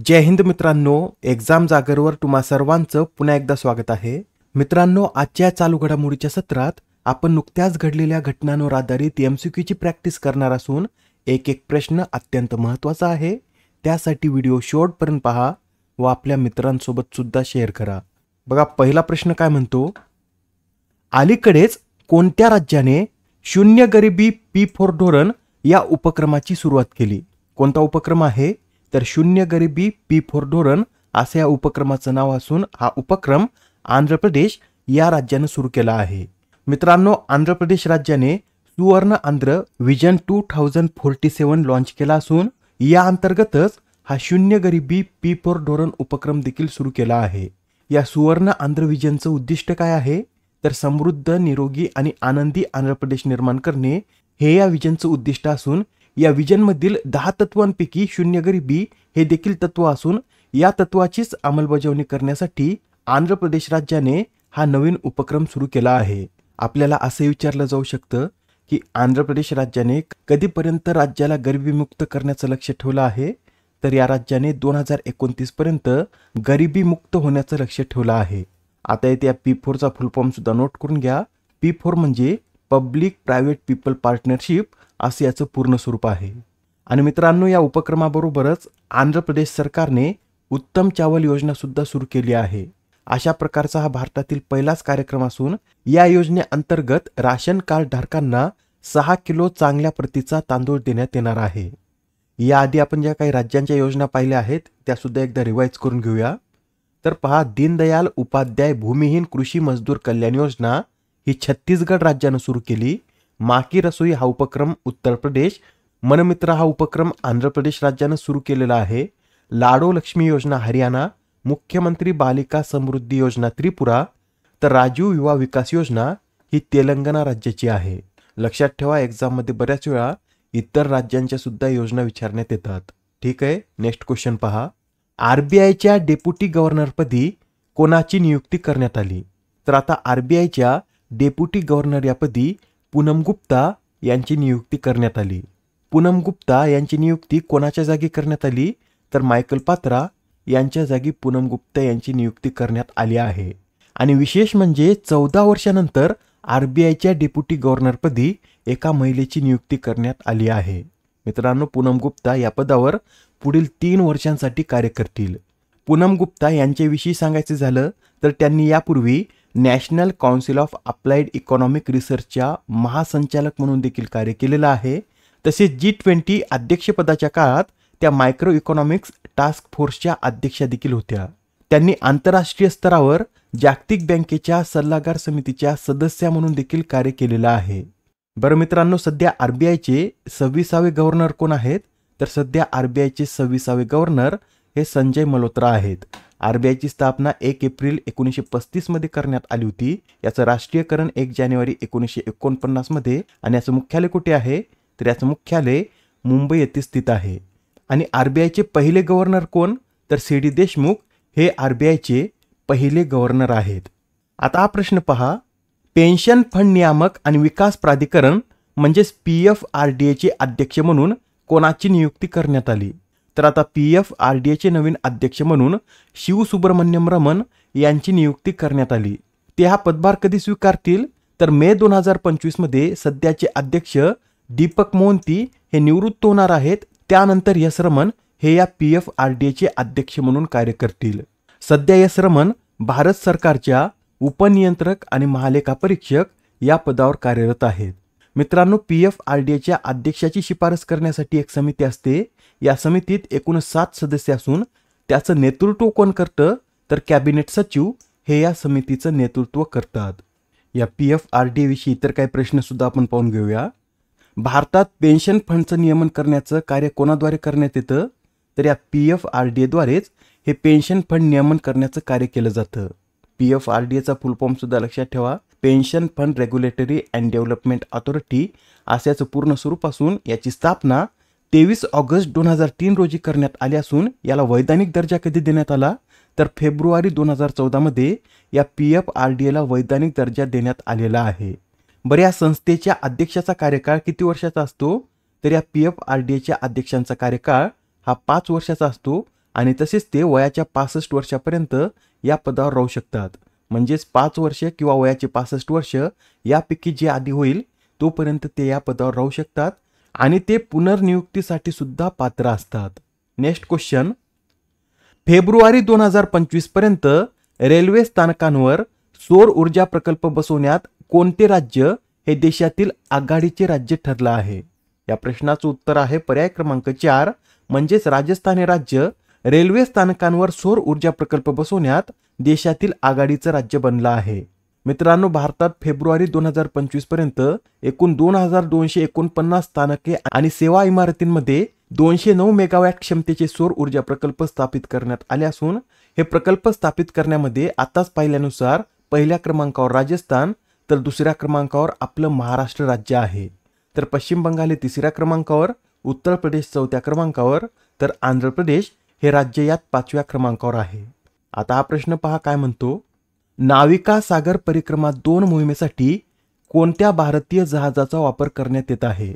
जय हिंद मित्रांनो, एक्झाम जागरवर तुम्हा सर्वांचं पुन्हा एकदा स्वागत आहे. मित्रांनो, आजच्या चालू घडामोडीच्या सत्रात आपण नुकत्याच घडलेल्या घटनांवर आधारित एमसीक्यूची प्रॅक्टिस करणार असून एक एक प्रश्न अत्यंत महत्त्वाचा आहे. त्यासाठी व्हिडिओ शेवटपर्यंत पहा व आपल्या मित्रांसोबत सुद्धा शेअर करा. बघा, पहिला प्रश्न काय म्हणतो, अलीकडेच कोणत्या राज्याने शून्य गरिबी P4 धोरण या उपक्रमाची सुरुवात केली? कोणता उपक्रम आहे? तर शून्य गरिबी P4 धोरण असे या उपक्रमाचं नाव असून हा उपक्रम आंध्र प्रदेश या राज्याने सुरू केला आहे. मित्रांनो, आंध्र प्रदेश राज्याने सुवर्ण आंध्र विजन 2047 लॉन्च केला असून या अंतर्गतच हा शून्य गरिबी P4 धोरण उपक्रम देखील सुरू केला आहे. या सुवर्ण आंध्र विजनचं उद्दिष्ट काय आहे? तर समृद्ध, निरोगी आणि आनंदी आंध्र प्रदेश निर्माण करणे हे या विजनचं उद्दिष्ट असून या विजनमधील 10 तत्वांपैकी शून्य गरिबी हे देखील तत्व असून या तत्वाचीच अंमलबजावणी करण्यासाठी आंध्र प्रदेश राज्याने हा नवीन उपक्रम सुरू केला आहे. आपल्याला असे विचारलं जाऊ शकतं की आंध्र प्रदेश राज्याने कधीपर्यंत राज्याला गरिबीमुक्त करण्याचं लक्ष्य ठेवलं आहे? तर या राज्याने 2029 पर्यंत गरिबीमुक्त होण्याचं लक्ष्य ठेवलं आहे. आता येथे या P4चा फुल फॉर्म सुद्धा नोट करून घ्या. P4 म्हणजे पब्लिक प्रायव्हेट पीपल पार्टनरशिप असे याचं पूर्ण स्वरूप आहे. आणि मित्रांनो, या उपक्रमाबरोबरच आंध्र प्रदेश सरकारने उत्तम चावल योजना सुद्धा सुरू केली आहे. अशा प्रकारचा हा भारतातील पहिलाच कार्यक्रम असून या योजनेअंतर्गत राशन कार्ड धारकांना 6 किलो चांगल्या प्रतीचा तांदूळ देण्यात येणार आहे. याआधी आपण ज्या काही राज्यांच्या योजना पाहिल्या आहेत त्या सुद्धा एकदा रिवाइज करून घेऊया. तर पहा, दीनदयाल उपाध्याय भूमिहीन कृषी मजदूर कल्याण योजना ही छत्तीसगड राज्यानं सुरू केली. माँ की रसोई हा उपक्रम उत्तर प्रदेश, मनमित्र हा उपक्रम आंध्र प्रदेश राज्यानं सुरू केलेला आहे. लाडो लक्ष्मी योजना हरियाणा, मुख्यमंत्री बालिका समृद्धी योजना त्रिपुरा, तर राजीव युवा विकास योजना ही तेलंगणा राज्याची आहे. लक्षात ठेवा, एक्झाममध्ये बऱ्याच वेळा इतर राज्यांच्या सुद्धा योजना विचारण्यात येतात. ठीक आहे, नेक्स्ट क्वेश्चन पहा. RBIच्या डेप्युटी गव्हर्नरपदी कोणाची नियुक्ती करण्यात आली? तर आता RBIच्या डेप्युटी गव्हर्नर यापदी पूनम गुप्ता यांची नियुक्ती करण्यात आली. पूनम गुप्ता यांची नियुक्ती कोणाच्या जागी करण्यात आली? तर मायकल पात्रा यांच्या जागी पूनम गुप्ता यांची नियुक्ती करण्यात आली आहे. आणि विशेष म्हणजे 14 वर्षानंतर RBIच्या डेप्युटी गव्हर्नरपदी एका महिलेची नियुक्ती करण्यात आली आहे. मित्रांनो, पूनम गुप्ता या पदावर पुढील 3 वर्षांसाठी कार्य करतील. पूनम गुप्ता यांच्याविषयी सांगायचं झालं तर त्यांनी यापूर्वी national council of applied economic रिसर्चच्या महासंचालक म्हणून देखील कार्य केलेलं आहे. तसेच G20 अध्यक्षपदाच्या काळात त्या मायक्रो इकॉनॉमिक्स टास्क फोर्सच्या अध्यक्षा देखील होत्या. त्यांनी आंतरराष्ट्रीय स्तरावर जागतिक बँकेच्या सल्लागार समितीच्या सदस्या म्हणून देखील कार्य केलेलं आहे. बरं मित्रांनो, सध्या RBIचे 26वे गव्हर्नर कोण आहेत? तर सध्या RBIचे 26वे गव्हर्नर हे संजय मल्होत्रा आहेत. RBIची स्थापना 1 एप्रिल 1935 मध्ये करण्यात आली होती. याचं राष्ट्रीयकरण 1 जानेवारी 1949 मध्ये आणि याचं मुख्यालय कुठे आहे? तर याचं मुख्यालय मुंबई येथे स्थित आहे. आणि RBIचे पहिले गव्हर्नर कोण? तर CD देशमुख हे RBIचे पहिले गव्हर्नर आहेत. आता हा प्रश्न पहा, पेन्शन फंड नियामक आणि विकास प्राधिकरण म्हणजेच PFRDAचे अध्यक्ष म्हणून कोणाची नियुक्ती करण्यात आली? तर आता PFRDAचे नवीन अध्यक्ष म्हणून शिव सुब्रमण्यम रमन यांची नियुक्ती करण्यात आली. ते हा पदभार कधी स्वीकारतील? तर मे 2025 मध्ये सध्याचे अध्यक्ष दीपक मोहंती हे निवृत्त होणार आहेत. त्यानंतर S रमन हे या PFRDAचे अध्यक्ष म्हणून कार्य करतील. सध्या S रमन भारत सरकारच्या उपनियंत्रक आणि महालेखा परीक्षक या पदावर कार्यरत आहेत. मित्रांनो, PFRDAच्या अध्यक्षाची शिफारस करण्यासाठी एक समिती असते. या समितीत एकूण 7 सदस्य असून त्याचं नेतृत्व कोण करतं? तर कॅबिनेट सचिव हे या समितीचं नेतृत्व करतात. या PFRDA विषयी इतर काही प्रश्न सुद्धा आपण पाहून घेऊया. भारतात पेन्शन फंडचं नियमन करण्याचं कार्य कोणाद्वारे करण्यात येतं? तर या PFRDA द्वारेच हे पेन्शन फंड नियमन करण्याचं कार्य केलं जातं. PFRDAचा फुल फॉर्म सुद्धा लक्षात ठेवा, pension fund regulatory and development authority असे याचं पूर्ण स्वरूप असून याची स्थापना 23 ऑगस्ट 2003 रोजी करण्यात आली असून याला वैधानिक दर्जा कधी देण्यात आला? तर फेब्रुवारी 2014 मध्ये या PFRDAला वैधानिक दर्जा देण्यात आलेला आहे. बरं, या संस्थेच्या अध्यक्षाचा कार्यकाळ किती वर्षाचा असतो? तर या PFRDAच्या अध्यक्षांचा कार्यकाळ हा 5 वर्षाचा असतो आणि तसेच ते वयाच्या 65 वर्षापर्यंत या पदावर राहू शकतात. म्हणजेच 5 वर्ष किंवा वयाचे 65 वर्ष यापैकी जे आधी होईल तोपर्यंत ते या पदावर राहू शकतात आणि ते पुनर्नियुक्तीसाठी सुद्धा पात्र असतात. नेक्स्ट क्वेश्चन, फेब्रुवारी 2025 पर्यंत रेल्वे स्थानकांवर सौर ऊर्जा प्रकल्प बसवण्यात कोणते राज्य हे देशातील आघाडीचे राज्य ठरलं आहे? या प्रश्नाचं उत्तर आहे पर्याय क्रमांक 4 म्हणजेच राजस्थान हे राज्य रेल्वे स्थानकांवर सौर ऊर्जा प्रकल्प बसवण्यात देशातील आघाडीचं राज्य बनलं आहे. मित्रांनो, भारतात फेब्रुवारी 2025 पर्यंत एकूण 2249 स्थानके आणि सेवा इमारतींमध्ये 209 मेगावॅट क्षमतेचे सौर ऊर्जा प्रकल्प स्थापित करण्यात आले असून हे प्रकल्प स्थापित करण्यामध्ये आताच पाहिल्यानुसार पहिल्या क्रमांकावर राजस्थान तर दुसऱ्या क्रमांकावर आपलं महाराष्ट्र राज्य आहे. तर पश्चिम बंगाल हे तिसऱ्या क्रमांकावर, उत्तर प्रदेश चौथ्या क्रमांकावर तर आंध्र प्रदेश हे राज्य यात 5व्या क्रमांकावर आहे. आता हा प्रश्न पहा काय म्हणतो, नाविका सागर परिक्रमा 2 मोहिमेसाठी कोणत्या भारतीय जहाजाचा वापर करण्यात येत आहे?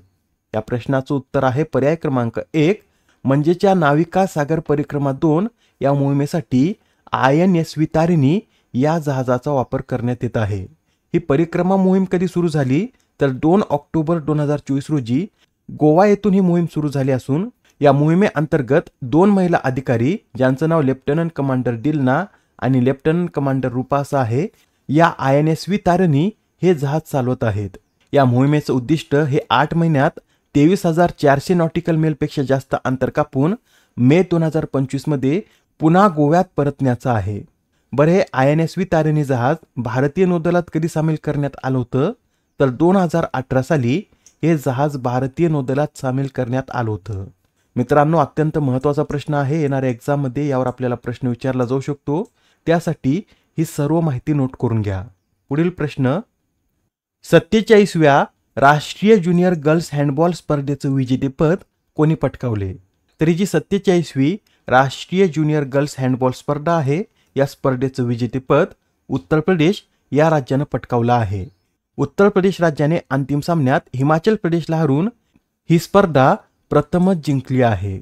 या प्रश्नाचं उत्तर आहे पर्याय क्रमांक 1 म्हणजेच या नाविका सागर परिक्रमा 2 या मोहिमेसाठी INSV तारिणी या जहाजाचा वापर करण्यात येत आहे. ही परिक्रमा मोहीम कधी सुरू झाली तर 2 ऑक्टोबर 2024 रोजी गोवा येथून ही मोहीम सुरू झाली असून या मोहिमेअंतर्गत 2 महिला अधिकारी ज्यांचं नाव लेफ्टनंट कमांडर डिलना आणि लेफ्टनंट कमांडर रूपा असं आहे, या INSV तारिणी हे जहाज चालवत आहेत. या मोहिमेचं उद्दिष्ट हे 8 महिन्यात 23,400 नॉटिकल मेलपेक्षा जास्त अंतर कापून मे 2025 मध्ये पुन्हा गोव्यात परतण्याचं आहे. बरं, हे INSV तारिणी जहाज भारतीय नौदलात कधी सामील करण्यात आलं होतं तर 2018 साली हे जहाज भारतीय नौदलात सामील करण्यात आलं होतं. मित्रांनो, अत्यंत महत्त्वाचा प्रश्न आहे. येणाऱ्या एक्झाममध्ये यावर आपल्याला प्रश्न विचारला जाऊ शकतो. त्यासाठी ही सर्व माहिती नोट करून घ्या. पुढील प्रश्न, 47व्या राष्ट्रीय ज्युनियर गर्ल्स हँडबॉल स्पर्धेचं विजेतेपद कोणी पटकावले? तर ही जी 47वी राष्ट्रीय ज्युनियर गर्ल्स हँडबॉल स्पर्धा आहे या स्पर्धेचं विजेतेपद उत्तर प्रदेश या राज्यानं पटकावलं आहे. उत्तर प्रदेश राज्याने अंतिम सामन्यात हिमाचल प्रदेशला हरवून ही स्पर्धा प्रथमच जिंकली आहे.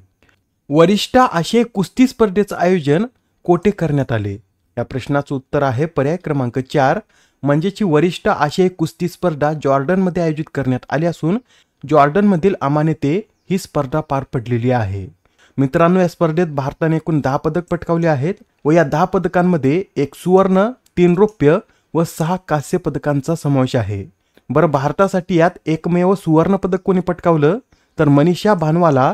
वरिष्ठ आशियाई कुस्ती स्पर्धेचं आयोजन कोठे करण्यात आले? या प्रश्नाचं उत्तर आहे पर्याय क्रमांक 4 म्हणजेची वरिष्ठ आशियाई कुस्ती स्पर्धा जॉर्डनमध्ये आयोजित करण्यात आली असून जॉर्डनमधील अमान येथे ही स्पर्धा पार पडलेली आहे. मित्रांनो, या स्पर्धेत भारताने एकूण 10 पदक पटकावले आहेत व या 10 पदकांमध्ये 1 सुवर्ण, 3 रौप्य व 6 कांस्य पदकांचा समावेश आहे. बरं, भारतासाठी यात एकमेव सुवर्ण पदक कोणी पटकावलं तर मनीषा भानवाला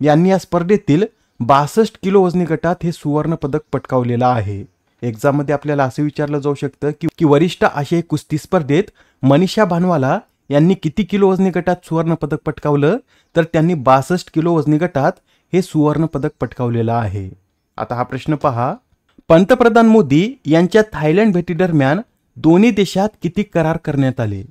यांनी या स्पर्धेतील 62 किलो वजनी गटात हे सुवर्ण पदक पटकावलेलं आहे. एक्झाममध्ये आपल्याला असं विचारलं जाऊ शकतं की वरिष्ठ आशियाई कुस्ती स्पर्धेत मनीषा भानवाला यांनी किती किलो वजनी गटात सुवर्ण पदक पटकावलं तर त्यांनी 62 किलो वजनी गटात हे सुवर्ण पदक पटकावलेलं आहे. आता हा प्रश्न पहा, पंतप्रधान मोदी यांच्या थायलंड भेटीदरम्यान दोन्ही देशात किती करार करण्यात आले?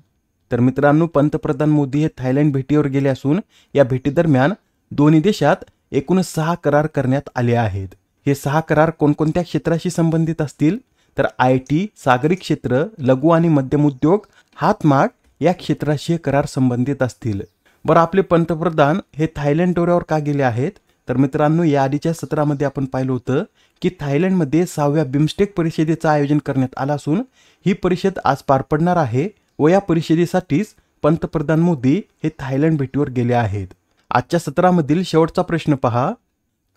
तर मित्रांनो, पंतप्रधान मोदी हे थायलंड भेटीवर गेले असून या भेटीदरम्यान दोन्ही देशात एकूण 6 करार करण्यात आले आहेत. हे 6 करार कोणकोणत्या क्षेत्राशी संबंधित असतील तर IT, सागरी क्षेत्र, लघु आणि मध्यम उद्योग, हातमाग या क्षेत्राशी हे करार संबंधित असतील. बरं, आपले पंतप्रधान हे थायलंड दौऱ्यावर का गेले आहेत? तर मित्रांनो, या आधीच्या सत्रामध्ये आपण पाहिलं होतं की थायलंडमध्ये 6व्या बिमस्टेक परिषदेचं आयोजन करण्यात आलं असून ही परिषद आज पार पडणार आहे व या परिषदेसाठीच पंतप्रधान मोदी हे थायलंड भेटीवर गेले आहेत. आजच्या सत्रामधील शेवटचा प्रश्न पहा,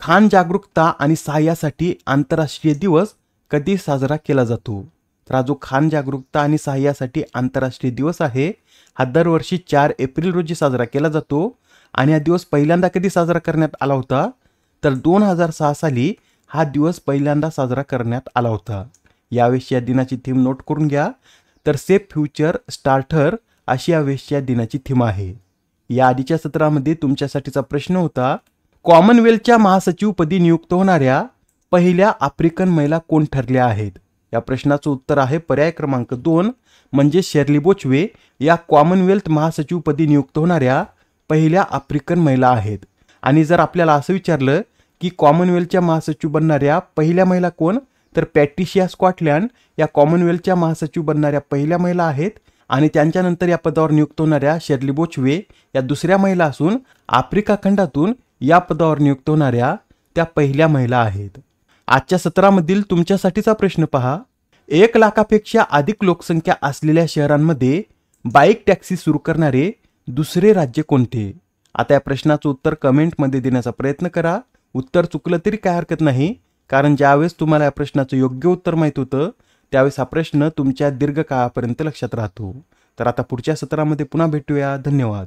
खान जागरूकता आणि सहाय्यासाठी आंतरराष्ट्रीय दिवस कधी साजरा केला जातो? तर हा जो खान जागरूकता आणि सहाय्यासाठी आंतरराष्ट्रीय दिवस आहे हा दरवर्षी 4 एप्रिल रोजी साजरा केला जातो आणि हा दिवस पहिल्यांदा कधी साजरा करण्यात आला होता तर 2006 साली हा दिवस पहिल्यांदा साजरा करण्यात आला होता. यावेळी या दिनाची थीम नोट करून घ्या. तर सेफ फ्युचर स्टार्टर अशी यावेळी या दिनाची थीम आहे. या आधीच्या सत्रामध्ये तुमच्यासाठीचा प्रश्न होता, कॉमनवेल्थच्या महासचिवपदी नियुक्त होणाऱ्या पहिल्या आफ्रिकन महिला कोण ठरल्या आहेत? या प्रश्नाचं उत्तर आहे पर्याय क्रमांक 2 म्हणजे शेर्ली बोचवे या कॉमनवेल्थ महासचिवपदी नियुक्त होणाऱ्या पहिल्या आफ्रिकन महिला आहेत. आणि जर आपल्याला असं विचारलं की कॉमनवेल्थच्या महासचिव बनणाऱ्या पहिल्या महिला कोण तर पॅट्रिशिया स्कॉटलँड या कॉमनवेल्थच्या महासचिव बनणाऱ्या पहिल्या महिला आहेत आणि त्यांच्यानंतर या पदावर नियुक्त होणाऱ्या शेर्ली बोचवे या दुसऱ्या महिला असून आफ्रिका खंडातून या पदावर नियुक्त होणाऱ्या त्या पहिल्या महिला आहेत. आजच्या सत्रामधील तुमच्यासाठीचा प्रश्न पहा. 1 लाखापेक्षा अधिक लोकसंख्या असलेल्या शहरांमध्ये बाईक टॅक्सी सुरू करणारे दुसरे राज्य कोणते? आता या प्रश्नाचं उत्तर कमेंटमध्ये देण्याचा प्रयत्न करा. उत्तर चुकलं तरी काय हरकत नाही, कारण ज्यावेळेस तुम्हाला या प्रश्नाचं योग्य उत्तर माहीत होतं त्यावेळेस हा प्रश्न तुमच्या दीर्घकाळापर्यंत लक्षात राहतो. तर आता पुढच्या सत्रामध्ये पुन्हा भेटूया. धन्यवाद.